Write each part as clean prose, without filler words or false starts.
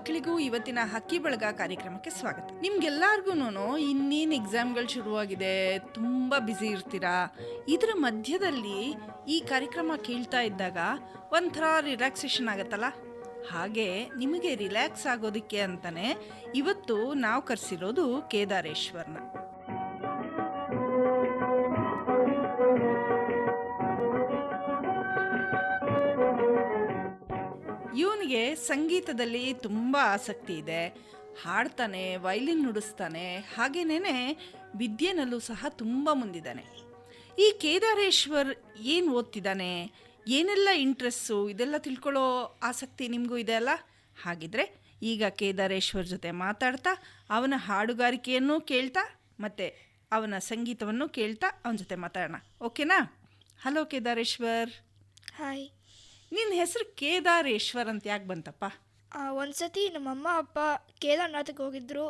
ಮಕ್ಕಳಿಗೂ ಇವತ್ತಿನ ಹಕ್ಕಿ ಬಳಗ ಕಾರ್ಯಕ್ರಮಕ್ಕೆ ಸ್ವಾಗತ. ನಿಮ್ಗೆಲ್ಲರಿಗೂ ಇನ್ನೇನು ಎಕ್ಸಾಮ್ಗಳು ಶುರುವಾಗಿದೆ, ತುಂಬ ಬ್ಯುಸಿ ಇರ್ತೀರಾ. ಇದರ ಮಧ್ಯದಲ್ಲಿ ಈ ಕಾರ್ಯಕ್ರಮ ಕೇಳ್ತಾ ಇದ್ದಾಗ ಒಂಥರ ರಿಲ್ಯಾಕ್ಸೇಷನ್ ಆಗತ್ತಲ್ಲ. ಹಾಗೆ ನಿಮಗೆ ರಿಲ್ಯಾಕ್ಸ್ ಆಗೋದಕ್ಕೆ ಅಂತಾನೆ ಇವತ್ತು ನಾವು ಕರೆಸಿರೋದು ಕೇದಾರೇಶ್ವರ್ನ. ಇವನಿಗೆ ಸಂಗೀತದಲ್ಲಿ ತುಂಬ ಆಸಕ್ತಿ ಇದೆ. ಹಾಡ್ತಾನೆ, ವೈಲಿನ್ ನುಡಿಸ್ತಾನೆ, ಹಾಗೇನೇ ವಿದ್ಯೆನಲ್ಲೂ ಸಹ ತುಂಬ ಮುಂದಿದ್ದಾನೆ. ಈ ಕೇದಾರೇಶ್ವರ್ ಏನು ಓದ್ತಿದ್ದಾನೆ, ಏನೆಲ್ಲ ಇಂಟ್ರೆಸ್ಟು, ಇದೆಲ್ಲ ತಿಳ್ಕೊಳ್ಳೋ ಆಸಕ್ತಿ ನಿಮಗೂ ಇದೆ ಅಲ್ಲ. ಹಾಗಿದ್ರೆ ಈಗ ಕೇದಾರೇಶ್ವರ್ ಜೊತೆ ಮಾತಾಡ್ತಾ ಅವನ ಹಾಡುಗಾರಿಕೆಯನ್ನು ಕೇಳ್ತಾ ಮತ್ತು ಅವನ ಸಂಗೀತವನ್ನು ಕೇಳ್ತಾ ಅವನ ಜೊತೆ ಮಾತಾಡೋಣ. ಓಕೆನಾ? ಹಲೋ ಕೇದಾರೇಶ್ವರ್. ಹಾಯ್. ನಿನ್ನ ಹೆಸರು ಕೇದಾರೇಶ್ವರ್ ಅಂತ ಯಾಕೆ ಬಂತಪ್ಪ? ಒಂದ್ಸತಿ ನಮ್ಮಮ್ಮ ಅಪ್ಪ ಕೇದಾರ್ನಾಥಕ್ಕೆ ಹೋಗಿದ್ರು.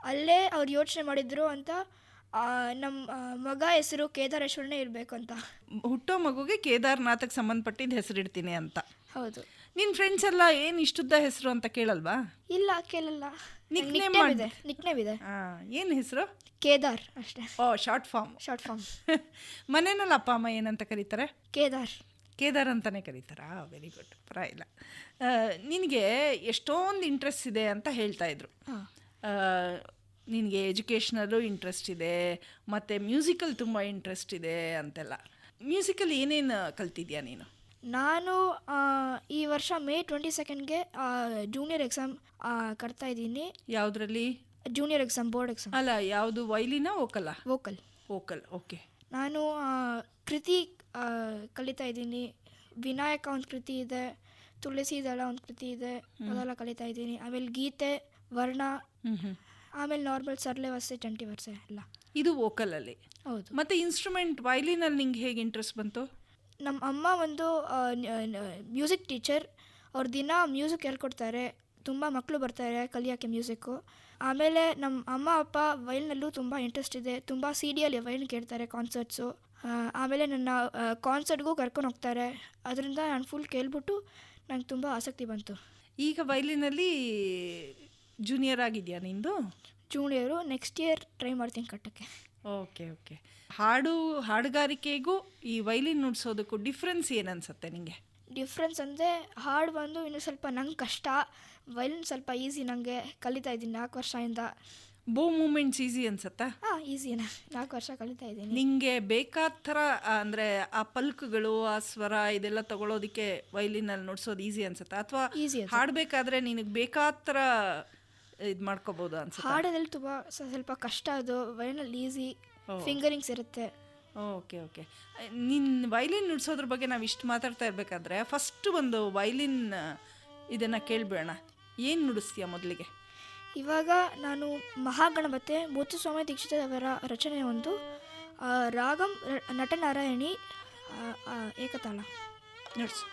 ಅಲ್ಲೇ ಅವ್ರು ಯೋಚನೆ ಮಾಡಿದ್ರು ಅಂತ ನಮ್ಮ ಮಗ ಹೆಸರು ಕೇದಾರೇಶ್ವರನೇ ಇರಬೇಕು ಅಂತ. ಹುಟ್ಟೋ ಮಗುಗೆ ಕೇದಾರ್ನಾಥಕ್ಕೆ ಸಂಬಂಧಪಟ್ಟಿದ್ದು ಹೆಸರಿಡ್ತೀನಿ ಅಂತ. ಹೌದು. ನಿನ್ನ ಫ್ರೆಂಡ್ಸ್ ಎಲ್ಲ ಏನು ಇಷ್ಟುದ್ದ ಹೆಸರು ಅಂತ ಕೇಳಲ್ವಾ? ಇಲ್ಲ, ಕೇಳಲ್ಲ. ನಿಕ್ನೇಮ್ ಇದೆ. ಏನು ಹೆಸರು? ಕೇದಾರ್ ಅಷ್ಟೇ. ಓ, ಶಾರ್ಟ್ ಫಾರ್ಮ್. ಮನೆಯಲ್ಲಿ ಅಪ್ಪ ಅಮ್ಮ ಏನಂತ ಕರೀತಾರೆ? ಕೇದಾರ್ ಅಂತಲೇ ಕರೀತಾರಾ? ವೆರಿ ಗುಡ್, ಪರವಾಗಿಲ್ಲ. ನಿನಗೆ ಎಷ್ಟೊಂದು ಇಂಟ್ರೆಸ್ಟ್ ಇದೆ ಅಂತ ಹೇಳ್ತಾ ಇದ್ರು. ನಿನಗೆ ಎಜುಕೇಷ್ನಲ್ಲೂ ಇಂಟ್ರೆಸ್ಟ್ ಇದೆ, ಮತ್ತು ಮ್ಯೂಸಿಕಲ್ ತುಂಬ ಇಂಟ್ರೆಸ್ಟ್ ಇದೆ ಅಂತೆಲ್ಲ. ಮ್ಯೂಸಿಕಲ್ ಏನೇನು ಕಲ್ತಿದ್ಯಾ ನೀನು? ನಾನು ಈ ವರ್ಷ ಮೇ 22ಗೆ ಜೂನಿಯರ್ ಎಕ್ಸಾಮ್ ಕಟ್ತಾ ಇದ್ದೀನಿ. ಯಾವುದರಲ್ಲಿ? Junior exam, board exam. ಅಲ್ಲ, ಯಾವುದು, ವೈಲಿನಾ ವೋಕಲ್ಲ? ವೋಕಲ್. ಓಕೆ. ನಾನು ಕೃತಿ ಕಲಿತಾ ಇದ್ದೀನಿ. ವಿನಾಯಕ ಒಂದು ಕೃತಿ ಇದೆ, ತುಳಸಿದಳ ಒಂದು ಕೃತಿ ಇದೆ, ಅದೆಲ್ಲ ಕಲಿತಾ ಇದ್ದೀನಿ. ಆಮೇಲೆ ಗೀತೆ, ವರ್ಣ, ಆಮೇಲೆ ನಾರ್ಮಲ್ ಸರ್ಲೆ ವರ್ಸೆ, ಜಂಟಿ ವರ್ಸೆ ಎಲ್ಲ. ಇದು ವೋಕಲಲ್ಲಿ? ಹೌದು. ಮತ್ತು ಇನ್ಸ್ಟ್ರೂಮೆಂಟ್ ವೈಲಿನಲ್ಲಿ ನಿಂಗೆ ಹೇಗೆ ಇಂಟ್ರೆಸ್ಟ್ ಬಂತು? ನಮ್ಮ ಅಮ್ಮ ಒಂದು ಮ್ಯೂಸಿಕ್ ಟೀಚರ್. ಅವ್ರು ದಿನ ಮ್ಯೂಸಿಕ್ ಹೇಳ್ಕೊಡ್ತಾರೆ. ತುಂಬ ಮಕ್ಕಳು ಬರ್ತಾರೆ ಕಲಿಯೋಕ್ಕೆ ಮ್ಯೂಸಿಕ್ಕು. ಆಮೇಲೆ ನಮ್ಮ ಅಮ್ಮ ಅಪ್ಪ ವೈಲ್ನಲ್ಲೂ ತುಂಬ ಇಂಟ್ರೆಸ್ಟ್ ಇದೆ. ತುಂಬ CD-ಯಲ್ಲಿ ವೈಲ್ನ್ ಕೇಳ್ತಾರೆ, ಕಾನ್ಸರ್ಟ್ಸು. ಆಮೇಲೆ ನನ್ನ ಕಾನ್ಸರ್ಟ್ಗೂ ಕರ್ಕೊಂಡು ಹೋಗ್ತಾರೆ. ಅದರಿಂದ ನಾನು ಫುಲ್ ಕೇಳ್ಬಿಟ್ಟು ನಂಗೆ ತುಂಬ ಆಸಕ್ತಿ ಬಂತು. ಈಗ ವೈಲಿನಲ್ಲಿ ಜೂನಿಯರ್ ಆಗಿದೆಯಾ ನಿಂದು? ಜೂನಿಯರು. ನೆಕ್ಸ್ಟ್ ಇಯರ್ ಟ್ರೈ ಮಾಡ್ತೀನಿ ಕಟ್ಟಕ್ಕೆ. ಓಕೆ. ಹಾಡುಗಾರಿಕೆಗೂ ಈ ವೈಲಿನ್ ನುಡ್ಸೋದಕ್ಕೂ ಡಿಫ್ರೆನ್ಸ್ ಏನನ್ಸುತ್ತೆ ನಿಮಗೆ? ಡಿಫ್ರೆನ್ಸ್ ಅಂದರೆ ಹಾಡು ಬಂದು ಇನ್ನೂ ಸ್ವಲ್ಪ ನಂಗೆ ಕಷ್ಟ, ವೈಲಿನ್ ಸ್ವಲ್ಪ ಈಸಿ. ನನಗೆ ಕಲಿತಾ ಇದ್ದೀನಿ 4 ವರ್ಷದಿಂದ. ಬೋ ಮೂಮೆಂಟ್ಸ್ ಈಸಿ ಅನ್ಸುತ್ತಾ? ಈಸಿನಾ, 4 ವರ್ಷ ಕಲಿತಾ ಇದ್ದೀನಿ. ನಿಮಗೆ ಬೇಕಾದ ಥರ ಅಂದರೆ ಆ ಪಲ್ಕ್ಗಳು, ಆ ಸ್ವರ ಇದೆಲ್ಲ ತಗೊಳ್ಳೋದಕ್ಕೆ ವೈಲಿನಲ್ಲಿ ನುಡ್ಸೋದು ಈಸಿ ಅನ್ಸುತ್ತಾ, ಅಥವಾ ಹಾಡಬೇಕಾದ್ರೆ ನಿನಗೆ ಬೇಕಾದ ಥರ ಇದು ಮಾಡ್ಕೋಬೋದು ಅನ್ಸುತ್ತೆ? ಹಾಡೋದ್ರಲ್ಲಿ ತುಂಬ ಸ್ವಲ್ಪ ಕಷ್ಟ, ಅದು ವೈಲಿನಲ್ಲಿ ಈಸಿ, ಫಿಂಗರಿಂಗ್ಸ್ ಇರುತ್ತೆ. ಓಕೆ. ನಿನ್ನ ವೈಲಿನ್ ನುಡ್ಸೋದ್ರ ಬಗ್ಗೆ ನಾವು ಇಷ್ಟು ಮಾತಾಡ್ತಾ ಇರಬೇಕಾದ್ರೆ ಫಸ್ಟ್ ಒಂದು ವೈಲಿನ್ ಇದನ್ನು ಕೇಳಿಬಿಡೋಣ. ಏನು ನುಡಿಸ್ತೀಯ ಮೊದಲಿಗೆ? ಇವಾಗ ನಾನು ಮಹಾಗಣಪತಿ ಮುತ್ತುಸ್ವಾಮಿ ದೀಕ್ಷಿತ್ ಅವರ ರಚನೆ ಒಂದು ರಾಗಂ ನಟನಾರಾಯಣಿ ಏಕತಾಳ ನುಡ್ಸು.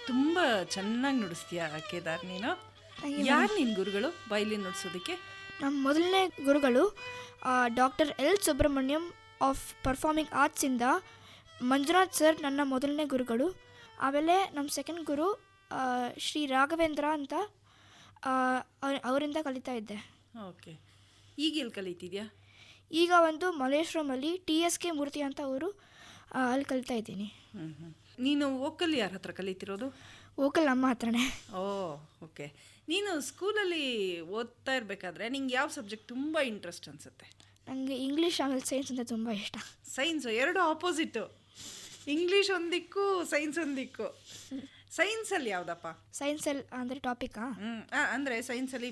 ತುಂಬ ಚೆನ್ನಾಗಿ ನುಡಿಸ್ತೀಯ ಕೇದಾರ್ ನೀನು. ಯಾರು ನಿನ್ನ ಗುರುಗಳು ವೈಲಿನ್ ನುಡಿಸೋದಕ್ಕೆ? ನಮ್ಮ ಮೊದಲನೇ ಗುರುಗಳು doctor L Subrahmanyam of performing ಆರ್ಟ್ಸಿಂದ ಮಂಜುನಾಥ್ ಸರ್ ನನ್ನ ಮೊದಲನೇ ಗುರುಗಳು. ಆಮೇಲೆ ನಮ್ಮ ಸೆಕೆಂಡ್ ಗುರು ಶ್ರೀ ರಾಘವೇಂದ್ರ ಅಂತ, ಅವರಿಂದ ಕಲಿತಾ ಇದ್ದೆ. ಓಕೆ, ಈಗ ಎಲ್ಲಿ ಕಲಿತಿದ್ಯಾ? ಈಗ ಒಂದು ಮಲೇಶ್ವರಮಲ್ಲಿ TSK ಮೂರ್ತಿ ಅಂತ ಅವರು, ಅಲ್ಲಿ ಕಲಿತಾ ಇದ್ದೀನಿ. ನೀನು ವೋಕಲ್ ಯಾರ ಹತ್ರ ಕಲಿತಿರೋದು? ವೋಕಲ್ ನಮ್ಮ ಹತ್ರನೇ. ಓ ಓಕೆ. ನೀನು ಸ್ಕೂಲಲ್ಲಿ ಓದ್ತಾ ಇರಬೇಕಾದ್ರೆ ನಿಂಗೆ ಯಾವ ಸಬ್ಜೆಕ್ಟ್ ತುಂಬ ಇಂಟ್ರೆಸ್ಟ್ ಅನಿಸುತ್ತೆ? ನನಗೆ ಇಂಗ್ಲೀಷ್ ಆಮೇಲೆ ಸೈನ್ಸ್ ಅಂತ ತುಂಬ ಇಷ್ಟ. ಸೈನ್ಸು ಎರಡು ಆಪೋಸಿಟ್ಟು, ಇಂಗ್ಲೀಷ್ ಒಂದಿಕ್ಕು ಸೈನ್ಸ್ ಒಂದಿಕ್ಕು. ಸೈನ್ಸಲ್ಲಿ ಯಾವುದಪ್ಪ? ಸೈನ್ಸಲ್ಲಿ ಅಂದರೆ ಟಾಪಿಕಾ? ಅಂದರೆ ಸೈನ್ಸಲ್ಲಿ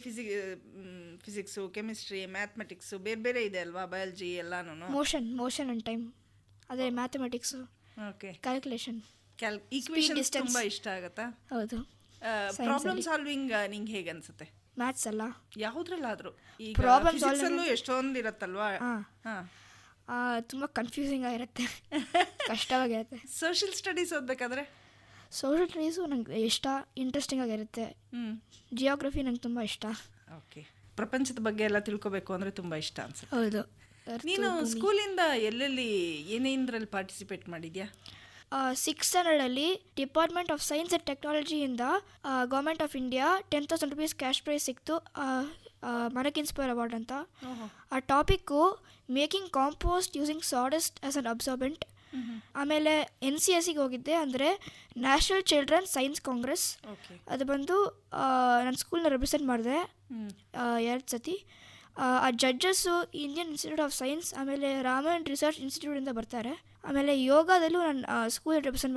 ಫಿಸಿಕ್ಸು, ಕೆಮಿಸ್ಟ್ರಿ, ಮ್ಯಾಥಮೆಟಿಕ್ಸು ಬೇರೆ ಬೇರೆ ಇದೆ ಅಲ್ವಾ, ಬಯಾಲಜಿ ಎಲ್ಲಾನು. ಮೋಷನ್ ಆ್ಯಂಡ್ ಟೈಮ್, ಅದೇ ಮ್ಯಾಥಮೆಟಿಕ್ಸು, ಓಕೆ, ಕ್ಯಾಲ್ಕುಲೇಷನ್, ಈಕ್ವೇಷನ್ಸ್ ತುಂಬ ಇಷ್ಟ ಆಗುತ್ತಾ? ಹೌದು. ಪ್ರಾಬ್ಲಮ್ ಸಾಲ್ವಿಂಗ್ ನಿಂಗೆ ಹೇಗೆ ಅನ್ಸುತ್ತೆ? ಮ್ಯಾಥ್ಸ್ ಅಲ್ಲ, ಯಾವುದ್ರಲ್ಲಾದರೂ. ಈಗ ಪ್ರಾಬ್ಲಮ್ ಫಿಸಿಕ್ಸಲ್ಲೂ ಎಷ್ಟೊಂದು ಇರುತ್ತಲ್ವಾ? ತುಂಬ ಕನ್ಫ್ಯೂಸಿಂಗ್ ಆಗಿರುತ್ತೆ, ಕಷ್ಟವಾಗಿರುತ್ತೆ. ಸೋಷಿಯಲ್ ಸ್ಟಡೀಸ್ ಓದಬೇಕಾದ್ರೆ? ಸೋಷಿಯಲ್ ಸ್ಟಡೀಸು ನಂಗೆ ಇಷ್ಟ, ಇಂಟ್ರೆಸ್ಟಿಂಗ್ ಆಗಿರುತ್ತೆ. ಜಿಯೋಗ್ರಫಿ ನಂಗೆ ತುಂಬ ಇಷ್ಟ. ಓಕೆ, ಪ್ರಪಂಚದ ಬಗ್ಗೆ ಎಲ್ಲ ತಿಳ್ಕೊಬೇಕು ಅಂದರೆ ತುಂಬ ಇಷ್ಟ ಅನ್ಸುತ್ತೆ. ಹೌದು. ನೀನು ಸ್ಕೂಲಿಂದ ಎಲ್ಲೆಲ್ಲಿ ಏನೇನರಲ್ಲಿ ಪಾರ್ಟಿಸಿಪೇಟ್ ಮಾಡಿದ್ಯಾ? 6th ಸ್ಟ್ಯಾಂಡರ್ಡಲ್ಲಿ ಡಿಪಾರ್ಟ್ಮೆಂಟ್ ಆಫ್ ಸೈನ್ಸ್ ಆ್ಯಂಡ್ ಟೆಕ್ನಾಲಜಿಯಿಂದ government of India 10,000 rupees cash prize ಸಿಕ್ತು, ಮನಕ್ ಇನ್ಸ್ಪೈರ್ ಅವಾರ್ಡ್ ಅಂತ. ಆ topic making compost using sawdust as an absorbent. ಆಮೇಲೆ NCSಗೆ ಹೋಗಿದ್ದೆ, ಅಂದರೆ ನ್ಯಾಷನಲ್ ಚಿಲ್ಡ್ರನ್ ಸೈನ್ಸ್ ಕಾಂಗ್ರೆಸ್. ಅದು ಬಂದು ನನ್ನ ಸ್ಕೂಲ್ನ ರೆಪ್ರೆಸೆಂಟ್ ಮಾಡಿದೆ 2 ಸತಿ. ಆ judges Indian institute of science ಆಮೇಲೆ ರಾಮನ್ ರಿಸರ್ಚ್ ಇನ್ಸ್ಟಿಟ್ಯೂಟಿಂದ ಬರ್ತಾರೆ. ಆಮೇಲೆ ಯೋಗದಲ್ಲೂ ನಾನು ಸ್ಕೂಲ್ ರೆಪ್ರೆಸೆಂಟ್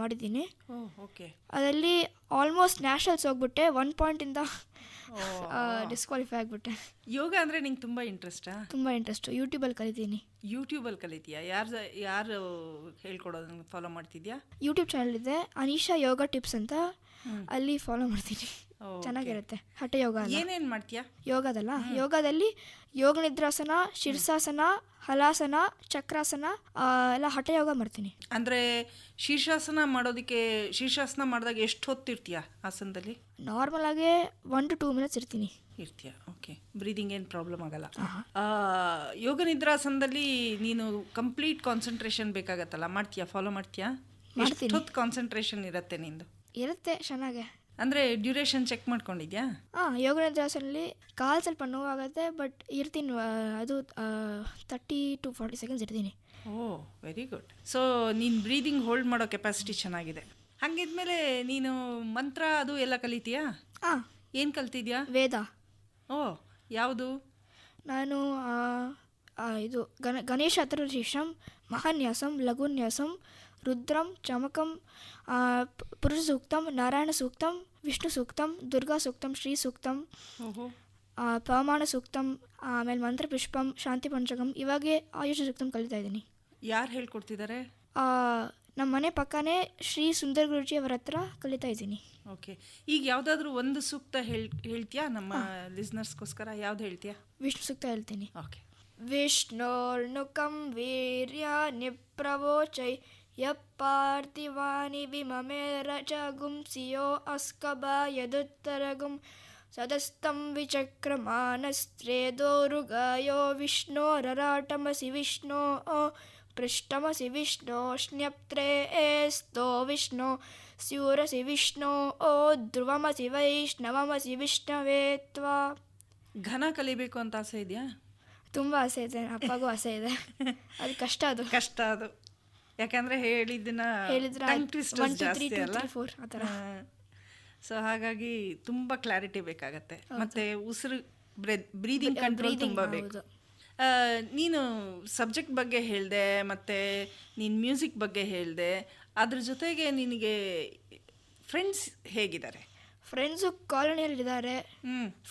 ಮಾಡಿದ್ದೀನಿ. ಅದರಲ್ಲಿ ಆಲ್ಮೋಸ್ಟ್ ನ್ಯಾಷನಲ್ಸ್ ಹೋಗ್ಬಿಟ್ಟೆ, 1 ಪಾಯಿಂಟಿಂದ ಡಿಸ್ಕ್ವಾಲಿಫೈ ಆಗಿಬಿಟ್ಟೆ. ಯೋಗ ಅಂದರೆ ನಿಂಗೆ ತುಂಬ ಇಂಟ್ರೆಸ್ಟಾ? ತುಂಬ ಇಂಟ್ರೆಸ್ಟು. ಯೂಟ್ಯೂಬಲ್ಲಿ ಕಲಿತೀನಿ. ಯೂಟ್ಯೂಬಲ್ಲಿ ಕಲಿತೀಯಾ? ಯಾರು ಹೇಳ್ಕೊಡೋದನ್ನು ಫಾಲೋ ಮಾಡ್ತಿದ್ಯಾ? ಯೂಟ್ಯೂಬ್ ಚಾನಲ್ ಇದೆ, ಅನೀಶಾ ಯೋಗ ಟಿಪ್ಸ್ ಅಂತ, ಅಲ್ಲಿ ಫಾಲೋ ಮಾಡ್ತೀನಿ. ಚೆನ್ನಾಗಿರುತ್ತೆ. ಹಠ ಯೋಗ. ಏನೇನು ಮಾಡ್ತೀಯಾ ಯೋಗದಲ್ಲ? ಯೋಗದಲ್ಲಿ ಯೋಗ ನಿದ್ರಾಸನ, ಶೀರ್ಷಾಸನ, ಹಲಾಸನ, ಚಕ್ರಾಸನ ಎಲ್ಲ ಹಠ ಯೋಗ ಮಾಡ್ತೀನಿ. ಅಂದರೆ ಶೀರ್ಷಾಸನ ಮಾಡಿದಾಗ ಎಷ್ಟು ಹೊತ್ತಿರ್ತೀಯಾ ಆಸನದಲ್ಲಿ? ನಾರ್ಮಲ್ ಆಗಿ 1 to 2 minutes ಇರ್ತೀಯಾ? ಓಕೆ. ಬ್ರೀದಿಂಗ್ ಏನು ಪ್ರಾಬ್ಲಮ್ ಆಗಲ್ಲ. ಯೋಗ ನಿದ್ರಾಸನದಲ್ಲಿ ನೀನು ಕಂಪ್ಲೀಟ್ ಕಾನ್ಸಂಟ್ರೇಷನ್ ಬೇಕಾಗತ್ತಲ್ಲ, ಮಾಡ್ತೀಯಾ? ಫಾಲೋ ಮಾಡ್ತೀಯಾ? ಎಷ್ಟೊತ್ತು ಕಾನ್ಸಂಟ್ರೇಷನ್ ಇರುತ್ತೆ ನಿಂದು? ಇರುತ್ತೆ ಚೆನ್ನಾಗೆ. ಅಂದರೆ ಡ್ಯೂರೇಷನ್ ಚೆಕ್ ಮಾಡ್ಕೊಂಡಿದ್ಯಾ? ಯೋಗ ನಿದ್ರಾಸನಲ್ಲಿ ಕಾಲು ಸ್ವಲ್ಪ ನೋವಾಗುತ್ತೆ, ಬಟ್ ಇರ್ತೀನಿ. ಅದು 30 to 40 seconds ಇರ್ತೀನಿ. Very good. ಸೊ ನೀನು ಬ್ರೀದಿಂಗ್ ಹೋಲ್ಡ್ ಮಾಡೋ ಕೆಪಾಸಿಟಿ ಚೆನ್ನಾಗಿದೆ. ಹಾಗಿದ್ಮೇಲೆ ನೀನು ಮಂತ್ರ ಅದು ಎಲ್ಲ ಕಲಿತೀಯಾ? ಏನು ಕಲ್ತಿದ್ಯಾ? ವೇದ. ಯಾವುದು? ನಾನು ಇದು ಗಣೇಶ ಅಥರ್ವಶೀರ್ಷಂ, ಮಹಾನ್ಯಾಸಂ, ಲಘುನ್ಯಾಸಂ, ರುದ್ರಂ, ಚಮಕಂ, ಪುರುಷ ಸೂಕ್ತಂ, ನಾರಾಯಣ ಸೂಕ್ತಂ, ವಿಷ್ಣು ಸೂಕ್ತಂ, ದುರ್ಗಾ ಸೂಕ್ತಂ, ಶ್ರೀ ಸೂಕ್ತಂ, ಪವಮಾನ ಸೂಕ್ತಂ, ಆಮೇಲೆ ಮಂತ್ರಪುಷ್ಪಂ, ಶಾಂತಿ ಪಂಚಕಂ, ಇವಾಗೆ ಆಯುಷ ಸೂಕ್ತಂ ಕಲಿತಾ ಇದ್ದೀನಿ. ಯಾರು ಹೇಳ್ಕೊಡ್ತಿದ್ದಾರೆ? ನಮ್ಮ ಮನೆ ಪಕ್ಕನೇ ಶ್ರೀ ಸುಂದರ ಗುರುಜಿ ಅವರ ಹತ್ರ ಕಲಿತಾ ಇದ್ದೀನಿ. ಓಕೆ. ಈಗ ಯಾವುದಾದ್ರೂ ಒಂದು ಸೂಕ್ತ ಹೇಳ್ತೀಯಾ ನಮ್ಮ ಲಿಸ್ನರ್ಸ್ಗೋಸ್ಕರ? ಯಾವ್ದು ಹೇಳ್ತೀಯಾ? ವಿಷ್ಣು ಸೂಕ್ತ ಹೇಳ್ತೀನಿ. ಓಕೆ. ವಿಷ್ಣೋರ್ನುಕಂ ವೀರ್ಯ ನಿಪ್ರವೋಚೈ ಯಪ್ಪಾರ್ಥಿವಾನಿ ವಿಮಮೇರ ಚ ಗುಂಸಿಯೋ ಅಸ್ಕಬ ಯದುತ್ತರಗುಂ ಸದಸ್ತಂ ವಿಚಕ್ರಮಾನಸ್ತ್ರೇದೋರುಗಾಯೋ ವಿಷ್ಣೋರರಾಟಮಸಿ ವಿಷ್ಣೋ ಪೃಷ್ಠಮಸಿ ವಿಷ್ಣೋ ಶ್ನ್ಯಪ್ತ್ರೇಸ್ತೋ ವಿಷ್ಣೋ ಸ್ಯೂರಸಿ ವಿಷ್ಣೋ ಧ್ರುವಮಸಿ ವೈಷ್ಣವಮಸಿ ವಿಷ್ಣವೇ ತ್ವಾ. ಘನ ಕಲಿಬೇಕು ಅಂತ ಆಸೆ ಇದೆಯಾ? ತುಂಬ ಆಸೆ ಇದೆ, ಅಪ್ಪಗೂ ಆಸೆ ಇದೆ. ಅದು ಕಷ್ಟ, ಕಷ್ಟ ಅದು. ಯಾಕಂದ್ರೆ ಹೇಳಿದ್ರೆ ಜಾಸ್ತಿ ಅಲ್ಲ, ಆ ಥರ. ಸೊ ಹಾಗಾಗಿ ತುಂಬ ಕ್ಲಾರಿಟಿ ಬೇಕಾಗತ್ತೆ. ಮತ್ತೆ ಉಸಿರು ಬ್ರೀದಿಂಗ್ ಕಂಟ್ರೋಲ್ ತುಂಬ ಬೇಕು. ನೀನು ಸಬ್ಜೆಕ್ಟ್ ಬಗ್ಗೆ ಹೇಳಿದೆ, ಮತ್ತು ನೀನು ಮ್ಯೂಸಿಕ್ ಬಗ್ಗೆ ಹೇಳಿದೆ. ಅದ್ರ ಜೊತೆಗೆ ನಿನಗೆ ಫ್ರೆಂಡ್ಸ್ ಹೇಗಿದ್ದಾರೆ? ಫ್ರೆಂಡ್ಸು ಕಾಲೋನಿಯಲ್ಲಿದ್ದಾರೆ.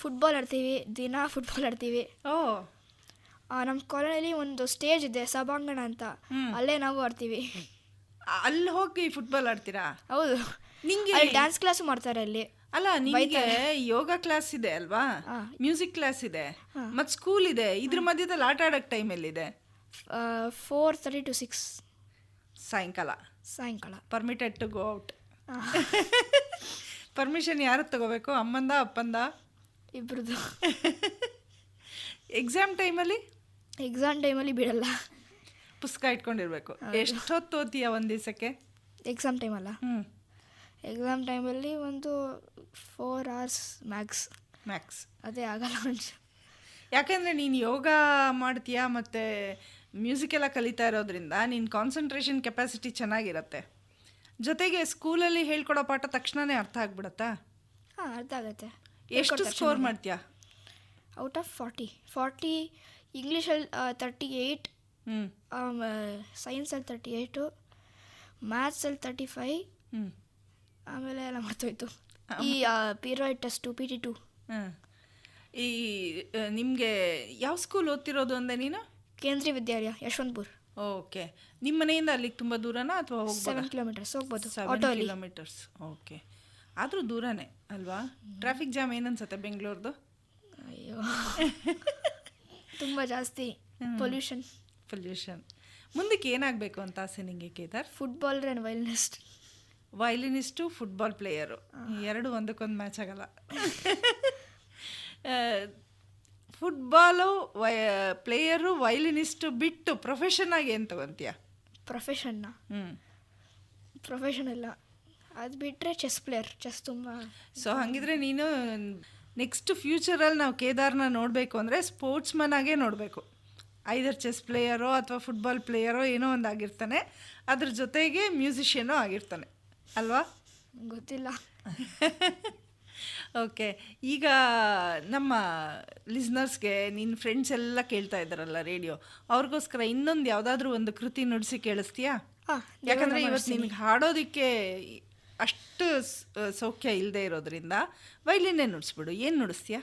ಫುಟ್ಬಾಲ್ ಆಡ್ತೀವಿ, ದಿನ ಫುಟ್ಬಾಲ್ ಆಡ್ತೀವಿ. ನಮ್ಮ ಕಾಲೋನಿಯಲ್ಲಿ ಒಂದು ಸ್ಟೇಜ್ ಇದೆ, ಸಭಾಂಗಣ ಅಂತ, ಅಲ್ಲೇ ನಾವು ಆಡ್ತೀವಿ. ಅಲ್ಲಿ ಹೋಗಿ ಫುಟ್ಬಾಲ್ ಆಡ್ತೀರಾ? ಹೌದು. ನಿಂಗೆ ಡ್ಯಾನ್ಸ್ ಕ್ಲಾಸು ಮಾಡ್ತಾರೆ ಅಲ್ಲಿ. ಅಲ್ಲ, ನಿಮಗೆ ಯೋಗ ಕ್ಲಾಸ್ ಇದೆ ಅಲ್ವಾ, ಮ್ಯೂಸಿಕ್ ಕ್ಲಾಸ್ ಇದೆ, ಮತ್ತು ಸ್ಕೂಲ್ ಇದೆ. ಇದ್ರ ಮಧ್ಯದಲ್ಲಿ ಆಟ ಆಡೋಕ್ಕೆ ಟೈಮ್ ಎಲ್ಲಿದೆ? 4:30 to 6 ಸಾಯಂಕಾಲ. Permitted to go out. Permission ಯಾರು ತಗೋಬೇಕು? ಅಮ್ಮಂದ ಅಪ್ಪಂದ? ಇಬ್ರದ್ದು. ಎಕ್ಸಾಮ್ ಟೈಮಲ್ಲಿ ಬಿಡಲ್ಲ, ಪುಸ್ತಕ ಇಟ್ಕೊಂಡಿರ್ಬೇಕು. ಎಷ್ಟೊತ್ತು ಓದ್ತೀಯ ಒಂದು ದಿವಸಕ್ಕೆ? ಎಕ್ಸಾಮ್ ಟೈಮಲ್ಲ, ಎಕ್ಸಾಮ್ ಟೈಮಲ್ಲಿ ಒಂದು 4 hours ಮ್ಯಾಕ್ಸ್. ಅದೇ ಆಗಲ್ಲ. ಯಾಕೆಂದರೆ ನೀನು ಯೋಗ ಮಾಡ್ತೀಯಾ ಮತ್ತು ಮ್ಯೂಸಿಕ್ ಎಲ್ಲ ಕಲಿತಾ ಇರೋದ್ರಿಂದ ನಿನ್ನ ಕಾನ್ಸಂಟ್ರೇಷನ್ ಕೆಪಾಸಿಟಿ ಚೆನ್ನಾಗಿರುತ್ತೆ. ಜೊತೆಗೆ ಸ್ಕೂಲಲ್ಲಿ ಹೇಳ್ಕೊಡೋ ಪಾಠ ತಕ್ಷಣವೇ ಅರ್ಥ ಆಗ್ಬಿಡತ್ತಾ? ಹಾಂ, ಅರ್ಥ ಆಗುತ್ತೆ. ಎಷ್ಟು ಸ್ಕೋರ್ ಮಾಡ್ತೀಯಾ? ಔಟ್ ಆಫ್ 40 ಇಂಗ್ಲೀಷಲ್ಲಿ 38, ಸೈನ್ಸಲ್ಲಿ 38, ಮ್ಯಾಥ್ಸಲ್ಲಿ 35, ಆಮೇಲೆ ಎಲ್ಲ ಮಾಡ್ತೋಯ್ತು. ಈ ಪೀರಿಯಡ್ ಟೆಸ್ಟು PT2. ಈ ನಿಮಗೆ ಯಾವ ಸ್ಕೂಲ್ ಓದ್ತಿರೋದು ಅಂದೆ ನೀನು? ಕೇಂದ್ರೀಯ ವಿದ್ಯಾಲಯ, ಯಶವಂತಪುರ. ಓಕೆ. ನಿಮ್ಮ ಮನೆಯಿಂದ ಅಲ್ಲಿಗೆ ತುಂಬ ದೂರನಾ ಅಥವಾ 7 kilometers ಹೋಗ್ಬೋದು. 7 kilometers. ಓಕೆ. ಆದರೂ ದೂರನೇ ಅಲ್ವಾ? ಟ್ರಾಫಿಕ್ ಜಾಮ್ ಏನನ್ಸುತ್ತೆ ಬೆಂಗಳೂರ್ದು? ಅಯ್ಯೋ, ತುಂಬ ಜಾಸ್ತಿ ಪೊಲ್ಯೂಷನ್. ಮುಂದಕ್ಕೆ ಏನಾಗಬೇಕು ಅಂತ ಆಸೆ ನಿಮಗೆ Kedar? Footballer and violinist, football player, ಎರಡು ಒಂದಕ್ಕೊಂದು ಮ್ಯಾಚ್ ಆಗಲ್ಲ. ಫುಟ್ಬಾಲು ಪ್ಲೇಯರು, ವೈಲಿನಿಸ್ಟು ಬಿಟ್ಟು ಪ್ರೊಫೆಷನ್ ಆಗಿ ಏನು ತಗೊಂತೀಯ? ಪ್ರೊಫೆಷನ್ ಇಲ್ಲ, ಅದು ಬಿಟ್ಟರೆ ಚೆಸ್ ಪ್ಲೇಯರ್. ಚೆಸ್ ತುಂಬ. ಸೊ ಹಾಗಿದ್ರೆ ನೀನು ನೆಕ್ಸ್ಟ್ ಫ್ಯೂಚರಲ್ಲಿ ನಾವು ಕೇದಾರ್ನ ನೋಡಬೇಕು ಅಂದರೆ ಸ್ಪೋರ್ಟ್ಸ್ಮನ್ ಆಗೇ ನೋಡಬೇಕು. ಐದರ್ ಚೆಸ್ ಪ್ಲೇಯರೋ ಅಥವಾ ಫುಟ್ಬಾಲ್ ಪ್ಲೇಯರೋ ಏನೋ ಒಂದು ಆಗಿರ್ತಾನೆ, ಅದ್ರ ಜೊತೆಗೆ ಮ್ಯೂಸಿಷಿಯನೋ ಆಗಿರ್ತಾನೆ ಅಲ್ವಾ? ಗೊತ್ತಿಲ್ಲ. ಓಕೆ. ಈಗ ನಮ್ಮ ಲಿಸ್ನರ್ಸ್ಗೆ ನಿನ್ನ ಫ್ರೆಂಡ್ಸ್ ಎಲ್ಲ ಕೇಳ್ತಾ ಇದ್ದಾರಲ್ಲ ರೇಡಿಯೋ, ಅವ್ರಿಗೋಸ್ಕರ ಇನ್ನೊಂದು ಯಾವುದಾದ್ರೂ ಒಂದು ಕೃತಿ ನುಡಿಸಿ ಕೇಳಿಸ್ತೀಯಾ? ಯಾಕಂದರೆ ಇವತ್ತು ನಿನಗೆ ಹಾಡೋದಕ್ಕೆ ಅಷ್ಟು ಸೌಖ್ಯ ಇಲ್ಲದೆ ಇರೋದ್ರಿಂದ ವೈಲಿನ್ನೇ ನುಡಿಸ್ಬಿಡು. ಏನು ನುಡಿಸ್ತೀಯಾ?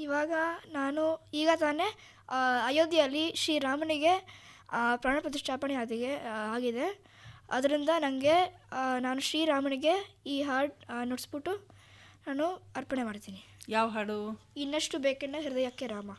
ಇವಾಗ ನಾನು ಈಗ ತಾನೇ ಅಯೋಧ್ಯೆಯಲ್ಲಿ ಶ್ರೀರಾಮನಿಗೆ ಪ್ರಾಣ ಪ್ರತಿಷ್ಠಾಪನೆ ಆಗಿದೆ. ಅದರಿಂದ ನನಗೆ ನಾನು ಶ್ರೀರಾಮನಿಗೆ ಈ ಹಾಡು ನುಡಿಸ್ಬಿಟ್ಟು ನಾನು ಅರ್ಪಣೆ ಮಾಡ್ತೀನಿ. ಯಾವ ಹಾಡು? ಇನ್ನಷ್ಟು ಬೇಕೆನ್ನ ಹೃದಯಕ್ಕೆ ರಾಮ.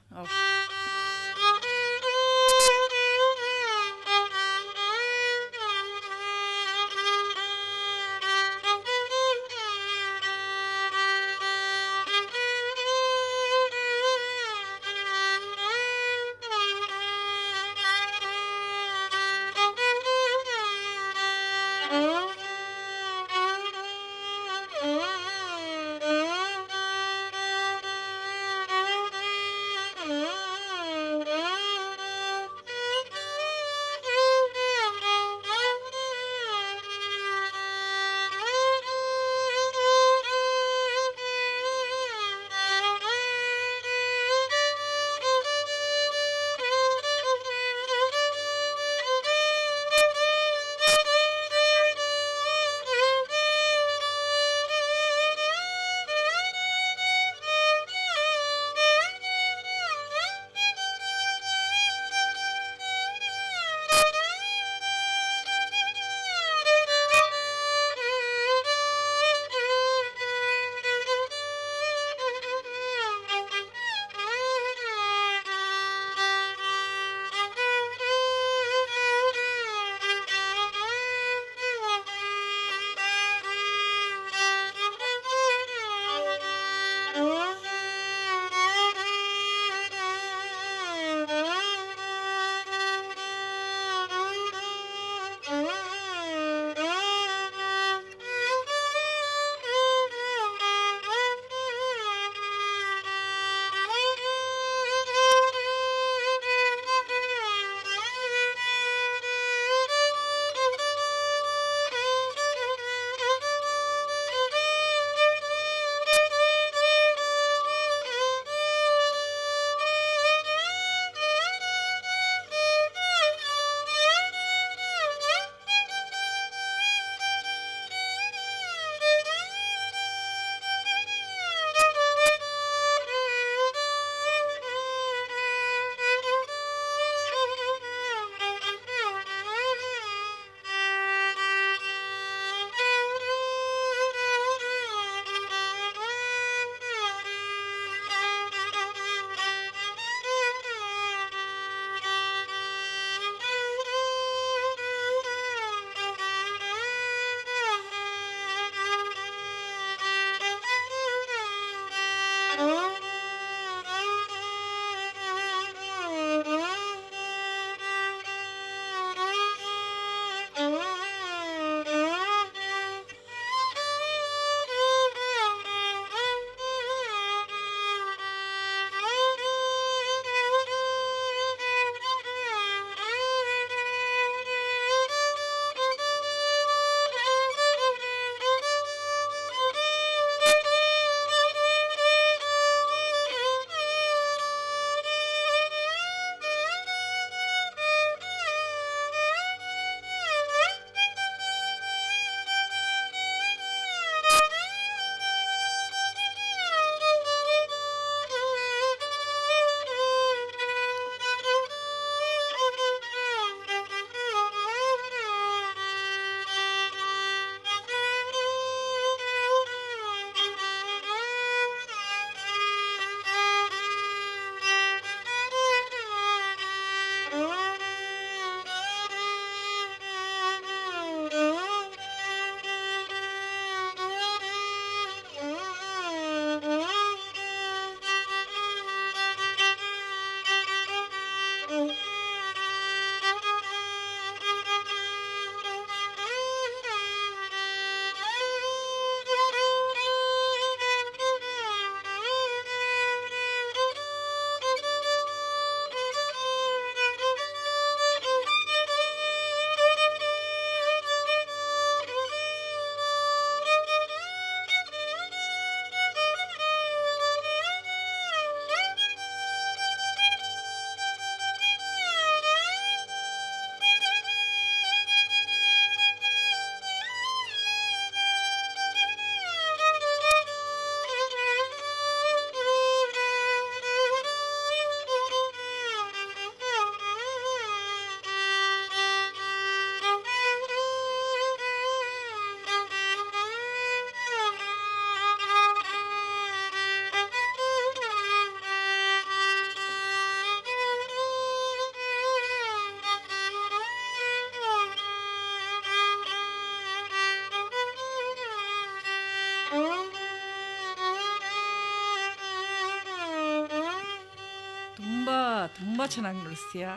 ತುಂಬ ತುಂಬ ಚೆನ್ನಾಗಿ ನುಡಿಸ್ತೀಯಾ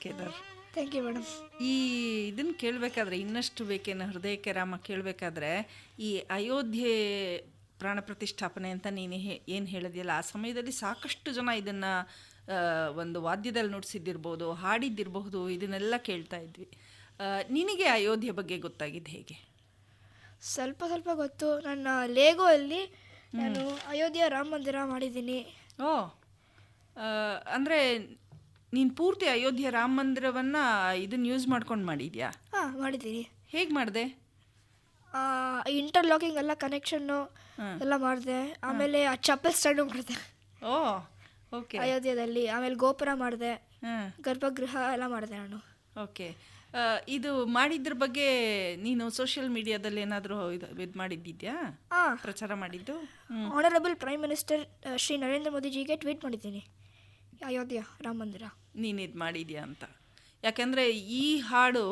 ಕೇದಾರ್. Thank you madam. ಈ ಇದನ್ನು ಕೇಳಬೇಕಾದ್ರೆ ಇನ್ನಷ್ಟು ಬೇಕೇನು ಹೃದಯಕ್ಕೆ ರಾಮ ಕೇಳಬೇಕಾದ್ರೆ ಈ ಅಯೋಧ್ಯೆ ಪ್ರಾಣ ಪ್ರತಿಷ್ಠಾಪನೆ ಅಂತ ನೀನು ಏನು ಹೇಳಿದೆಯಲ್ಲ, ಆ ಸಮಯದಲ್ಲಿ ಸಾಕಷ್ಟು ಜನ ಇದನ್ನು ಒಂದು ವಾದ್ಯದಲ್ಲಿ ನುಡಿಸಿದ್ದಿರ್ಬೋದು, ಹಾಡಿದ್ದಿರಬಹುದು, ಇದನ್ನೆಲ್ಲ ಕೇಳ್ತಾ ಇದ್ವಿ. ನಿನಗೆ ಅಯೋಧ್ಯೆ ಬಗ್ಗೆ ಗೊತ್ತಾಗಿದ್ದು ಹೇಗೆ? ಸ್ವಲ್ಪ ಸ್ವಲ್ಪ ಗೊತ್ತು. ನನ್ನ ಲೇಗೋ ಅಲ್ಲಿ ನಾನು ಅಯೋಧ್ಯೆ ರಾಮ ಮಂದಿರ ಮಾಡಿದ್ದೀನಿ. ಓ, ಅಂದರೆ ನೀನು ಪೂರ್ತಿ ಅಯೋಧ್ಯೆ ರಾಮ ಮಂದಿರವನ್ನು ಇದನ್ನು ಯೂಸ್ ಮಾಡ್ಕೊಂಡು ಮಾಡಿದ್ಯಾ? ಹಾಂ, ಮಾಡಿದ್ದೀನಿ. ಹೇಗೆ ಮಾಡಿದೆ? ಇಂಟರ್ಲಾಕಿಂಗ್ ಎಲ್ಲ ಕನೆಕ್ಷನ್ನು ಎಲ್ಲ ಮಾಡಿದೆ. ಆಮೇಲೆ ಆ ಚಪ್ಪಲ್ ಸ್ಟ್ಯಾಂಡು ಮಾಡಿದೆ. ಓ, ಓಕೆ. ಅಯೋಧ್ಯೆಯಲ್ಲಿ. ಆಮೇಲೆ ಗೋಪುರ ಮಾಡಿದೆ, ಹಾಂ, ಗರ್ಭಗೃಹ ಎಲ್ಲ ಮಾಡಿದೆ ನಾನು. ಓಕೆ. ಇದು ಮಾಡಿದ್ರ ಬಗ್ಗೆ ನೀನು ಸೋಷಿಯಲ್ ಮೀಡಿಯಾದಲ್ಲಿ ಏನಾದರೂ ಇದು ಮಾಡಿದ್ದಿದ್ಯಾ, ಹಾಂ, ಪ್ರಚಾರ ಮಾಡಿದ್ದು? Honourable prime minister Shri Narendra ಮೋದಿಜಿಗೆ ಟ್ವೀಟ್ ಮಾಡಿದ್ದೀನಿ, ಅಯೋಧ್ಯೆ ರಾಮ ಮಂದಿರ ನೀನು ಇದು ಮಾಡಿದ್ಯಾ ಅಂತ. ಯಾಕೆಂದರೆ ಈ ಹಾಡು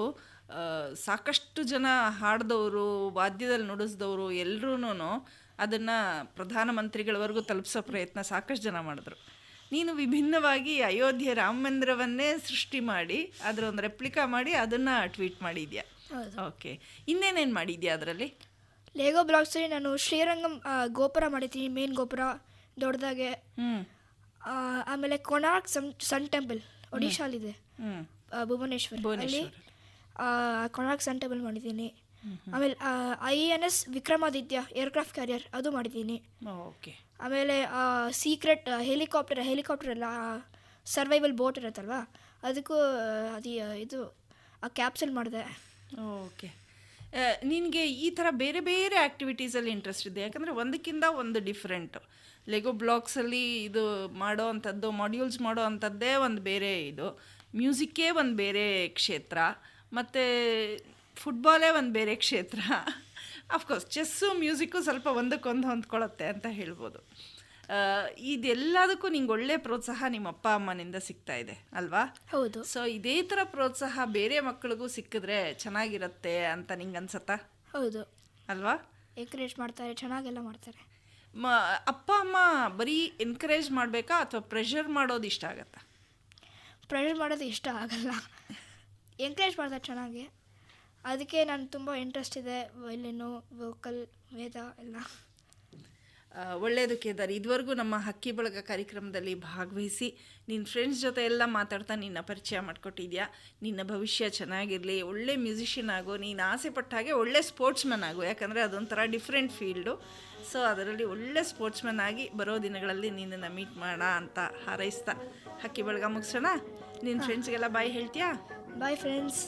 ಸಾಕಷ್ಟು ಜನ ಹಾಡಿದವರು, ವಾದ್ಯದಲ್ಲಿ ನುಡಿಸಿದವರು ಎಲ್ಲರೂ ಅದನ್ನು ಪ್ರಧಾನಮಂತ್ರಿಗಳವರೆಗೂ ತಲುಪಿಸೋ ಪ್ರಯತ್ನ ಸಾಕಷ್ಟು ಜನ ಮಾಡಿದ್ರು. ನೀನು ವಿಭಿನ್ನವಾಗಿ ಅಯೋಧ್ಯೆ ರಾಮ ಮಂದಿರವನ್ನೇ ಸೃಷ್ಟಿ ಮಾಡಿ ಅದರ ಒಂದು ರೆಪ್ಲಿಕಾ ಮಾಡಿ ಅದನ್ನು ಟ್ವೀಟ್ ಮಾಡಿದ್ಯಾ. ಓಕೆ. ಇನ್ನೇನೇನು ಮಾಡಿದ್ಯಾ ಅದರಲ್ಲಿ? ಲೇಗೋ ಬ್ಲಾಕ್ಸಲ್ಲಿ ನಾನು ಶ್ರೀರಂಗಂ ಗೋಪುರ ಮಾಡಿದ್ದೀನಿ, ಮೇನ್ ಗೋಪುರ ದೊಡ್ಡದಾಗೆ. ಆಮೇಲೆ ಕೊನಾರ್ಕ್ ಸನ್ ಟೆಂಪಲ್ ಒಡಿಶಾಲಿದೆ, ಭುವನೇಶ್ವರ್, ಅಲ್ಲಿ ಕೊನಾರ್ಕ್ ಸನ್ ಟೆಂಪಲ್ ಮಾಡಿದ್ದೀನಿ. ಆಮೇಲೆ INS ವಿಕ್ರಮಾದಿತ್ಯ ಏರ್ಕ್ರಾಫ್ಟ್ ಕ್ಯಾರಿಯರ್ ಅದು ಮಾಡಿದ್ದೀನಿ. ಓಕೆ. ಆಮೇಲೆ ಸೀಕ್ರೆಟ್ ಹೆಲಿಕಾಪ್ಟರ್ ಎಲ್ಲ ಸರ್ವೈವಲ್ ಬೋಟ್ ಇರುತ್ತಲ್ವ, ಅದಕ್ಕೂ ಇದು ಆ ಕ್ಯಾಪ್ಸಲ್ ಮಾಡಿದೆ. ಓಕೆ. ನಿನಗೆ ಈ ಥರ ಬೇರೆ ಬೇರೆ ಆ್ಯಕ್ಟಿವಿಟೀಸಲ್ಲಿ ಇಂಟ್ರೆಸ್ಟ್ ಇದೆ, ಯಾಕಂದರೆ ಒಂದಕ್ಕಿಂತ ಒಂದು ಡಿಫ್ರೆಂಟು. ಲೆಗೋ ಬ್ಲಾಕ್ಸಲ್ಲಿ ಇದು ಮಾಡೋ ಅಂಥದ್ದು, ಮಾಡ್ಯೂಲ್ಸ್ ಮಾಡೋ ಅಂಥದ್ದೇ ಒಂದು ಬೇರೆ ಇದು, ಮ್ಯೂಸಿಕ್ಕೇ ಒಂದು ಬೇರೆ ಕ್ಷೇತ್ರ, ಮತ್ತು ಫುಟ್ಬಾಲೇ ಒಂದು ಬೇರೆ ಕ್ಷೇತ್ರ. ಅಫ್ಕೋರ್ಸ್ ಚೆಸ್ಸು ಮ್ಯೂಸಿಕ್ಕು ಸ್ವಲ್ಪ ಒಂದಕ್ಕೊಂದು ಹೊಂದ್ಕೊಳ್ಳುತ್ತೆ ಅಂತ ಹೇಳ್ಬೋದು. ಇದೆಲ್ಲದಕ್ಕೂ ನಿಂಗೆ ಒಳ್ಳೆ ಪ್ರೋತ್ಸಾಹ ನಿಮ್ಮ ಅಪ್ಪ ಅಮ್ಮನಿಂದ ಸಿಗ್ತಾ ಇದೆ ಅಲ್ವಾ? ಹೌದು. ಸೊ ಇದೇ ಥರ ಪ್ರೋತ್ಸಾಹ ಬೇರೆ ಮಕ್ಕಳಿಗೂ ಸಿಕ್ಕಿದ್ರೆ ಚೆನ್ನಾಗಿರುತ್ತೆ ಅಂತ ನಿಂಗೆ ಅನ್ಸತ್ತಾ? ಹೌದು ಅಲ್ವಾ? ಎಂಕರೇಜ್ ಮಾಡ್ತಾರೆ, ಚೆನ್ನಾಗೆಲ್ಲ ಮಾಡ್ತಾರೆ. ಅಪ್ಪ ಅಮ್ಮ ಬರೀ ಎನ್ಕರೇಜ್ ಮಾಡಬೇಕಾ ಅಥವಾ ಪ್ರೆಷರ್ ಮಾಡೋದು ಇಷ್ಟ ಆಗತ್ತಾ? ಪ್ರೆಷರ್ ಮಾಡೋದು ಇಷ್ಟ ಆಗಲ್ಲ, ಎಂಕರೇಜ್ ಮಾಡ್ತಾರೆ ಚೆನ್ನಾಗಿ. ಅದಕ್ಕೆ ನಾನು ತುಂಬ ಇಂಟ್ರೆಸ್ಟ್ ಇದೆ, ವೈಲಿನು, ವೋಕಲ್, ವೇದ ಎಲ್ಲ. ಒಳ್ಳೆಯದು ಕೇದಾರ್. ಇದುವರೆಗೂ ನಮ್ಮ ಹಕ್ಕಿ ಬಳಗ ಕಾರ್ಯಕ್ರಮದಲ್ಲಿ ಭಾಗವಹಿಸಿ ನಿನ್ನ ಫ್ರೆಂಡ್ಸ್ ಜೊತೆ ಎಲ್ಲ ಮಾತಾಡ್ತಾ ನಿನ್ನ ಪರಿಚಯ ಮಾಡಿಕೊಟ್ಟಿದ್ಯಾ. ನಿನ್ನ ಭವಿಷ್ಯ ಚೆನ್ನಾಗಿರಲಿ, ಒಳ್ಳೆ ಮ್ಯೂಸಿಷಿಯನ್ ಆಗು, ನೀನು ಆಸೆ ಪಟ್ಟ ಹಾಗೆ ಒಳ್ಳೆ ಸ್ಪೋರ್ಟ್ಸ್ಮನ್ ಆಗು, ಯಾಕಂದರೆ ಅದೊಂಥರ ಡಿಫ್ರೆಂಟ್ ಫೀಲ್ಡು. ಸೊ ಅದರಲ್ಲಿ ಒಳ್ಳೆ ಸ್ಪೋರ್ಟ್ಸ್ಮನ್ ಆಗಿ ಬರೋ ದಿನಗಳಲ್ಲಿ ನಿನ್ನನ್ನು ಮೀಟ್ ಮಾಡೋಣ ಅಂತ ಹಾರೈಸ್ತಾ ಹಕ್ಕಿ ಬಳಗ ಮುಗಿಸೋಣ. ನಿನ್ನ ಫ್ರೆಂಡ್ಸ್ಗೆಲ್ಲ ಬಾಯ್ ಹೇಳ್ತೀಯಾ? Boy friends.